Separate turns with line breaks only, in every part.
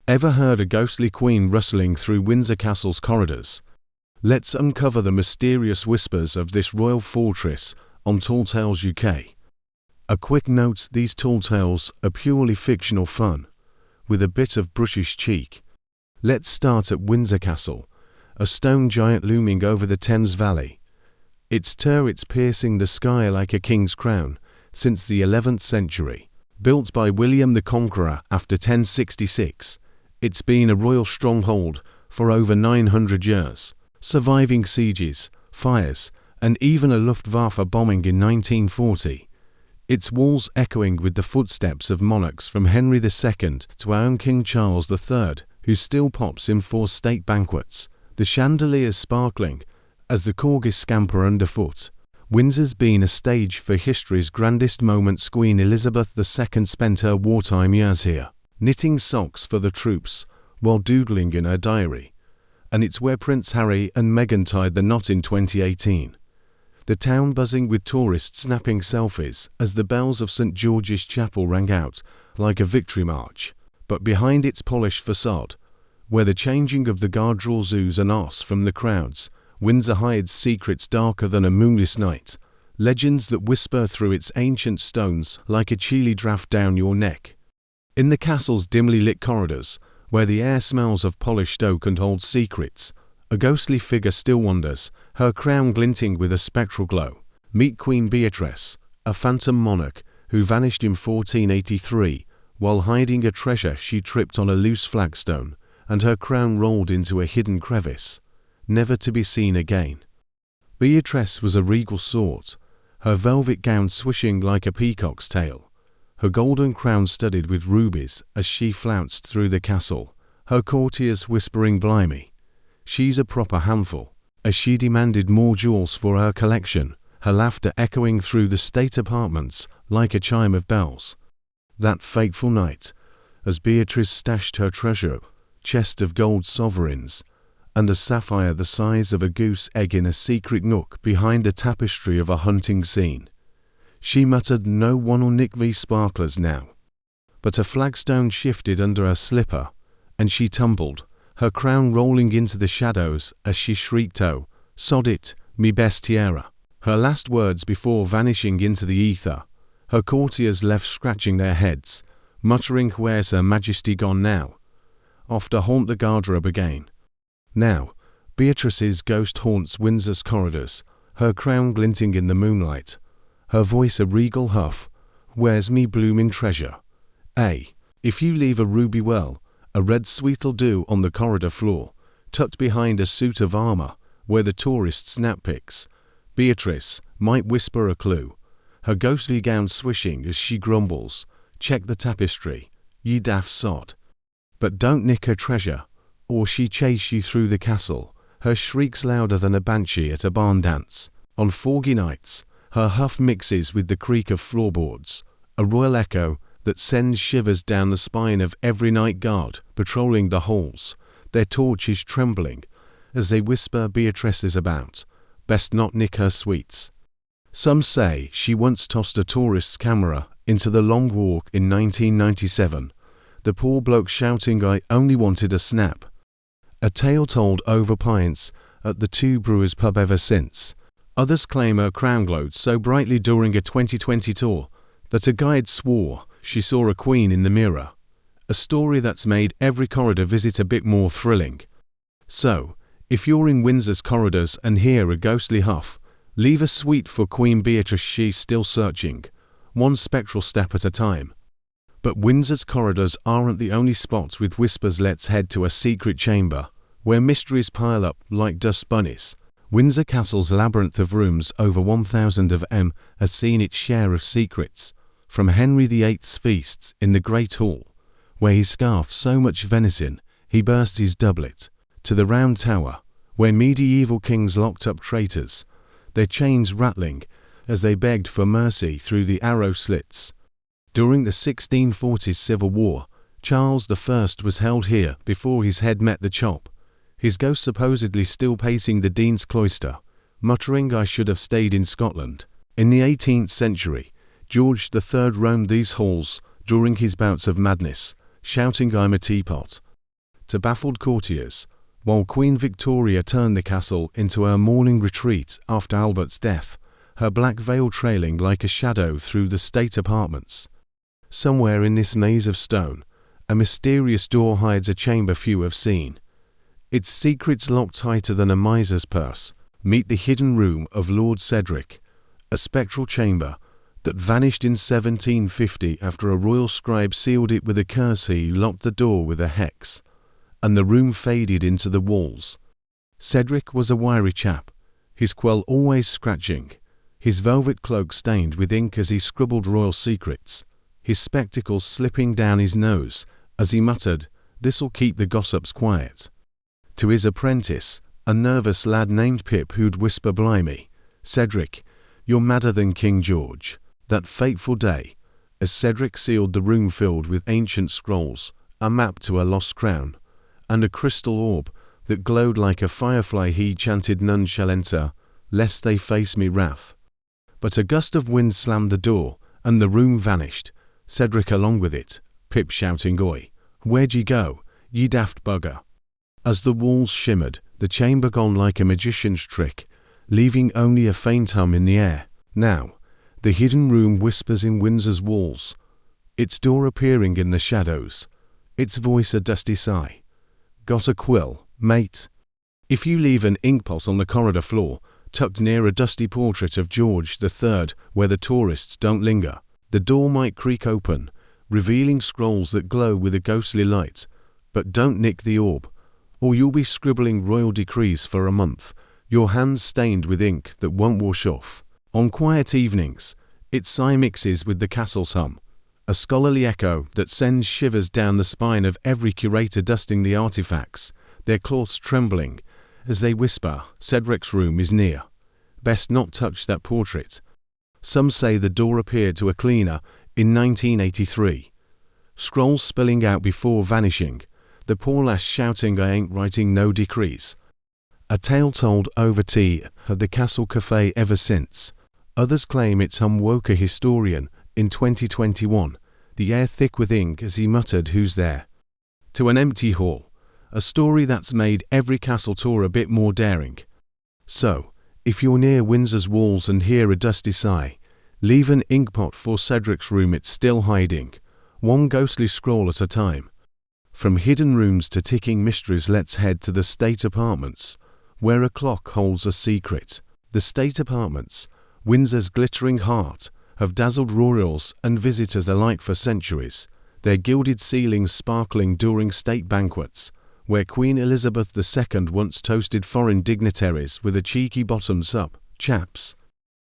Ever heard a ghostly queen rustling through Windsor Castle's corridors? Let's uncover the mysterious whispers of this royal fortress on Tall Tales UK. A quick note: these tall tales are purely fictional fun, with a bit of British cheek. Let's start at Windsor Castle, a stone giant looming over the Thames Valley. Its turrets piercing the sky like a king's crown since the 11th century. Built by William the Conqueror after 1066, it's been a royal stronghold for over 900 years, surviving sieges, fires, and even a Luftwaffe bombing in 1940. Its walls echoing with the footsteps of monarchs from Henry II to our own King Charles III, who still pops in for state banquets, the chandeliers sparkling as the corgis scamper underfoot. Windsor's been a stage for history's grandest moments. Queen Elizabeth II spent her wartime years here, knitting socks for the troops while doodling in her diary, and it's where Prince Harry and Meghan tied the knot in 2018. The town buzzing with tourists snapping selfies as the bells of St George's Chapel rang out like a victory march. But behind its polished facade, where the changing of the guard draws ooze and arse from the crowds, Windsor hides secrets darker than a moonless night, legends that whisper through its ancient stones like a chilly draft down your neck. In the castle's dimly lit corridors, where the air smells of polished oak and old secrets, a ghostly figure still wanders, her crown glinting with a spectral glow. Meet Queen Beatrice, a phantom monarch who vanished in 1483 while hiding a treasure. She tripped on a loose flagstone, and her crown rolled into a hidden crevice, never to be seen again. Beatrice was a regal sort, her velvet gown swishing like a peacock's tail, her golden crown studded with rubies as she flounced through the castle, her courtiers whispering "Blimey, she's a proper handful," as she demanded more jewels for her collection, her laughter echoing through the state apartments like a chime of bells. That fateful night, as Beatrice stashed her treasure chest of gold sovereigns and a sapphire the size of a goose egg in a secret nook behind a tapestry of a hunting scene, she muttered, "No one'll nick me sparklers now." But a flagstone shifted under her slipper, and she tumbled, her crown rolling into the shadows as she shrieked, "Oh, sod it, me best tiara." Her last words before vanishing into the ether. Her courtiers left scratching their heads, muttering, "Where's Her Majesty gone now? Off to haunt the garderobe again." Now, Beatrice's ghost haunts Windsor's corridors, her crown glinting in the moonlight, her voice a regal huff, "Where's me bloomin' treasure? If you leave a ruby well, a red sweet'll do on the corridor floor, tucked behind a suit of armor where the tourists snap pics." Beatrice might whisper a clue, her ghostly gown swishing as she grumbles, "Check the tapestry, ye daft sod." But don't nick her treasure, or she chase you through the castle, her shrieks louder than a banshee at a barn dance. On foggy nights, her huff mixes with the creak of floorboards, a royal echo that sends shivers down the spine of every night guard patrolling the halls, their torches trembling as they whisper, "Beatrice is about, best not nick her sweets." Some say she once tossed a tourist's camera into the Long Walk in 1997, the poor bloke shouting, "I only wanted a snap." A tale told over pints at the Two Brewers pub ever since. Others claim her crown glowed so brightly during a 2020 tour that a guide swore she saw a queen in the mirror, a story that's made every corridor visit a bit more thrilling. So, if you're in Windsor's corridors and hear a ghostly huff, leave a sweet for Queen Beatrice, she's still searching, one spectral step at a time. But Windsor's corridors aren't the only spots with whispers. Let's head to a secret chamber, where mysteries pile up like dust bunnies. Windsor Castle's labyrinth of rooms, over 1,000 of them, has seen its share of secrets, from Henry VIII's feasts in the Great Hall, where he scarfed so much venison he burst his doublet, to the Round Tower, where medieval kings locked up traitors, their chains rattling as they begged for mercy through the arrow slits. During the 1640s Civil War, Charles I was held here before his head met the chop, his ghost supposedly still pacing the Dean's Cloister, muttering, "I should have stayed in Scotland." In the 18th century, George III roamed these halls during his bouts of madness, shouting, "I'm a teapot, to baffled courtiers, while Queen Victoria turned the castle into her mourning retreat after Albert's death, her black veil trailing like a shadow through the state apartments. Somewhere in this maze of stone, a mysterious door hides a chamber few have seen. Its secrets locked tighter than a miser's purse. Meet the hidden room of Lord Cedric, a spectral chamber that vanished in 1750 after a royal scribe sealed it with a curse. He locked the door with a hex, and the room faded into the walls. Cedric was a wiry chap, his quill always scratching, his velvet cloak stained with ink as he scribbled royal secrets, his spectacles slipping down his nose as he muttered, "This'll keep the gossips quiet." To his apprentice, a nervous lad named Pip, who'd whisper, "Blimey, Cedric, you're madder than King George." That fateful day, as Cedric sealed the room filled with ancient scrolls, a map to a lost crown, and a crystal orb that glowed like a firefly, he chanted, "None shall enter, lest they face me wrath." But a gust of wind slammed the door, and the room vanished, Cedric along with it, Pip shouting, "Oi, where'd ye go, ye daft bugger?" As the walls shimmered, the chamber gone like a magician's trick, leaving only a faint hum in the air. Now, the hidden room whispers in Windsor's walls, its door appearing in the shadows, its voice a dusty sigh. "Got a quill, mate?" If you leave an inkpot on the corridor floor, tucked near a dusty portrait of George III where the tourists don't linger, the door might creak open, revealing scrolls that glow with a ghostly light. But don't nick the orb, or you'll be scribbling royal decrees for a month, your hands stained with ink that won't wash off. On quiet evenings, its sigh mixes with the castle's hum, a scholarly echo that sends shivers down the spine of every curator dusting the artifacts, their cloths trembling as they whisper, "Cedric's room is near. Best not touch that portrait." Some say the door appeared to a cleaner in 1983, scrolls spilling out before vanishing, the poor lass shouting, "I ain't writing no decrees." A tale told over tea at the Castle Cafe ever since. Others claim it's woke a historian in 2021, the air thick with ink as he muttered, "Who's there?" To an empty hall, a story that's made every castle tour a bit more daring. So, if you're near Windsor's walls and hear a dusty sigh, leave an inkpot for Cedric's room, it's still hiding, one ghostly scroll at a time. From hidden rooms to ticking mysteries, let's head to the state apartments, where a clock holds a secret. The state apartments, Windsor's glittering heart, have dazzled royals and visitors alike for centuries, their gilded ceilings sparkling during state banquets, where Queen Elizabeth II once toasted foreign dignitaries with a cheeky bottoms up, "Chaps."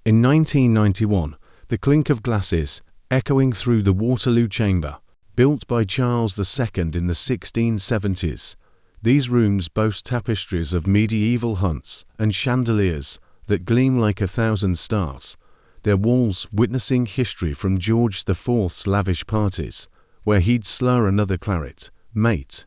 In 1991, the clink of glasses, echoing through the Waterloo Chamber, built by Charles II in the 1670s, these rooms boast tapestries of medieval hunts and chandeliers that gleam like 1,000 stars, their walls witnessing history from George IV's lavish parties, where he'd slur another claret, "Mate,"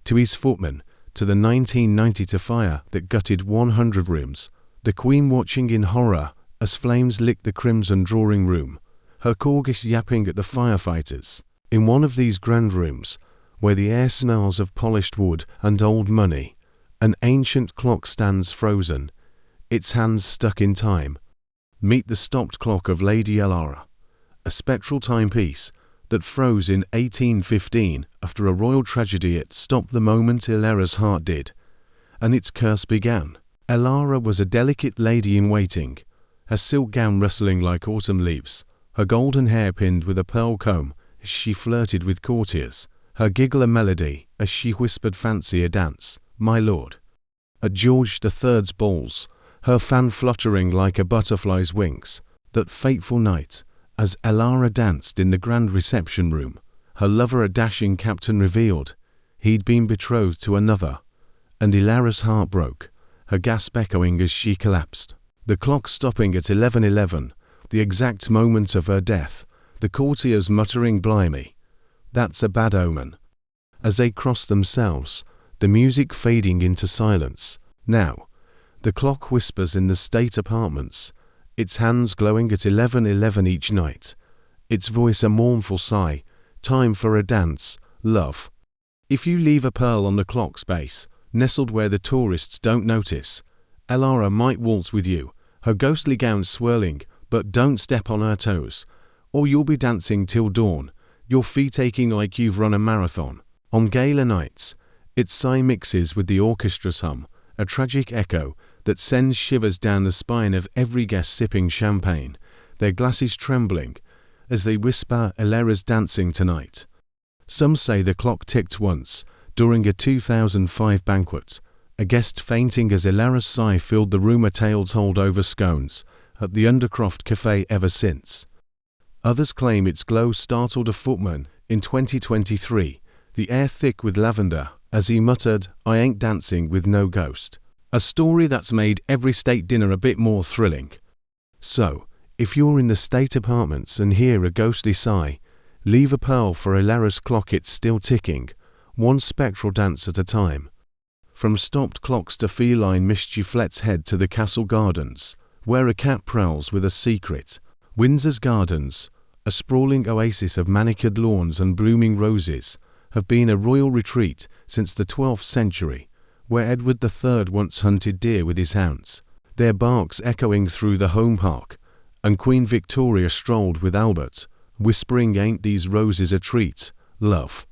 to his footmen, to the 1992 fire that gutted 100 rooms, the Queen watching in horror as flames licked the crimson drawing room, her corgis yapping at the firefighters. In one of these grand rooms, where the air smells of polished wood and old money, an ancient clock stands frozen, its hands stuck in time. Meet the stopped clock of Lady Elara, a spectral timepiece that froze in 1815 after a royal tragedy. It stopped the moment Elara's heart did, and its curse began. Elara was a delicate lady in waiting, her silk gown rustling like autumn leaves, her golden hair pinned with a pearl comb as she flirted with courtiers, her giggle a melody as she whispered, "Fancy a dance, my lord." At George III's balls, her fan fluttering like a butterfly's wings, that fateful night, as Elara danced in the grand reception room, her lover, a dashing captain, revealed he'd been betrothed to another, and Elara's heart broke, her gasp echoing as she collapsed. The clock stopping at 11:11, the exact moment of her death, the courtiers muttering, "Blimey, that's a bad omen." As they crossed themselves, the music fading into silence. Now, the clock whispers in the state apartments, its hands glowing at 11:11 each night, its voice a mournful sigh, "Time for a dance, love." If you leave a pearl on the clock's base, nestled where the tourists don't notice, Elara might waltz with you, her ghostly gown swirling, but don't step on her toes, or you'll be dancing till dawn, your feet aching like you've run a marathon. On gala nights, its sigh mixes with the orchestra's hum, a tragic echo that sends shivers down the spine of every guest sipping champagne, their glasses trembling as they whisper Elara's dancing tonight. Some say the clock ticked once, during a 2005 banquet, a guest fainting as Elara's sigh filled the room. A tale told over scones at the Undercroft Cafe ever since. Others claim its glow startled a footman in 2023, the air thick with lavender, as he muttered, "I ain't dancing with no ghost." A story that's made every state dinner a bit more thrilling. So, if you're in the state apartments and hear a ghostly sigh, leave a pearl for Elara's clock, it's still ticking, one spectral dance at a time. From stopped clocks to feline mischief, let's head to the castle gardens, where a cat prowls with a secret. Windsor's gardens, a sprawling oasis of manicured lawns and blooming roses, have been a royal retreat since the 12th century, where Edward III once hunted deer with his hounds, their barks echoing through the home park, and Queen Victoria strolled with Albert, whispering, "Ain't these roses a treat, love?"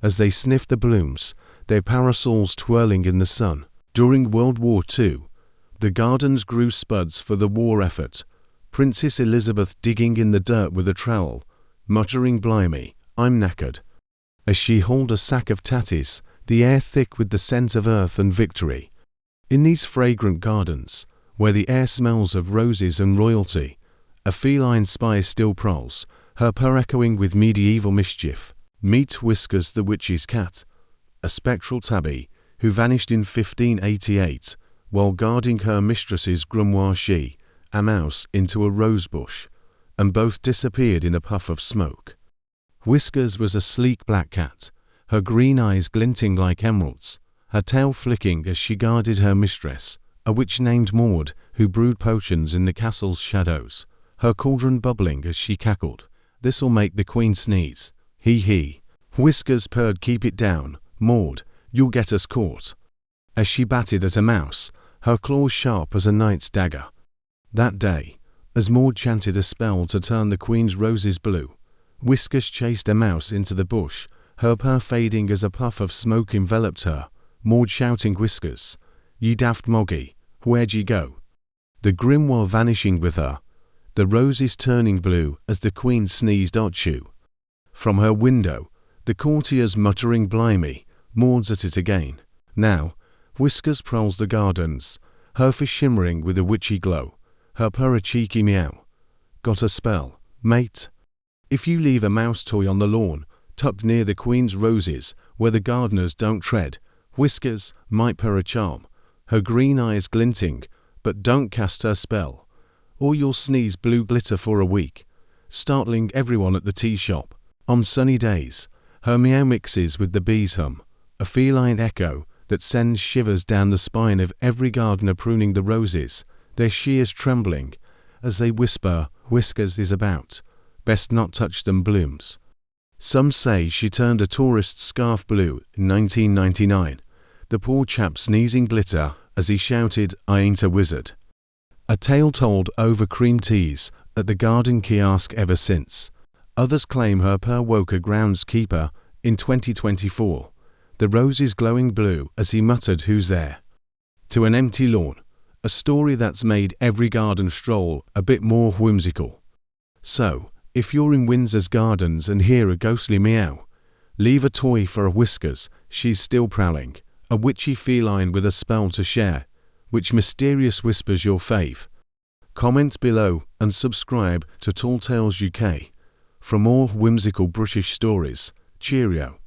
as they sniffed the blooms, their parasols twirling in the sun. During World War II, the gardens grew spuds for the war effort, Princess Elizabeth digging in the dirt with a trowel, muttering, "Blimey, I'm knackered," as she hauled a sack of tatties, the air thick with the scent of earth and victory. In these fragrant gardens, where the air smells of roses and royalty, a feline spy still prowls, her purr echoing with medieval mischief. Meet Whiskers the witch's cat, a spectral tabby who vanished in 1588 while guarding her mistress's grimoire. She, a mouse, into a rose bush, and both disappeared in a puff of smoke. Whiskers was a sleek black cat, her green eyes glinting like emeralds, her tail flicking as she guarded her mistress, a witch named Maud who brewed potions in the castle's shadows, her cauldron bubbling as she cackled, "This'll make the queen sneeze. Hee hee." Whiskers purred, "Keep it down, Maud, you'll get us caught," as she batted at a mouse, her claws sharp as a knight's dagger. That day, as Maud chanted a spell to turn the queen's roses blue, Whiskers chased a mouse into the bush, her purr fading as a puff of smoke enveloped her, Maud shouting, "Whiskers, ye daft moggy, where'd ye go?" The grimoire vanishing with her, the roses turning blue as the queen sneezed "Achoo." From her window, the courtiers muttering, "Blimey, Maud's at it again." Now, Whiskers prowls the gardens, her face shimmering with a witchy glow, her purr a cheeky meow. Got a spell, mate? If you leave a mouse toy on the lawn, tucked near the queen's roses, where the gardeners don't tread, Whiskers might purr a charm, her green eyes glinting, but don't cast her spell, or you'll sneeze blue glitter for a week, startling everyone at the tea shop. On sunny days, her meow mixes with the bees' hum, a feline echo that sends shivers down the spine of every gardener pruning the roses, their shears trembling as they whisper, "Whiskers is about, best not touch them blooms." Some say she turned a tourist's scarf blue in 1999, the poor chap sneezing glitter as he shouted, "I ain't a wizard." A tale told over cream teas at the garden kiosk ever since. Others claim her purr woke a groundskeeper in 2024, the roses glowing blue as he muttered, "Who's there?" to an empty lawn, a story that's made every garden stroll a bit more whimsical. So, if you're in Windsor's gardens and hear a ghostly meow, leave a toy for a Whiskers, she's still prowling, a witchy feline with a spell to share. Which mysterious whispers your fave? Comment below and subscribe to Tall Tales UK for more whimsical British stories. Cheerio.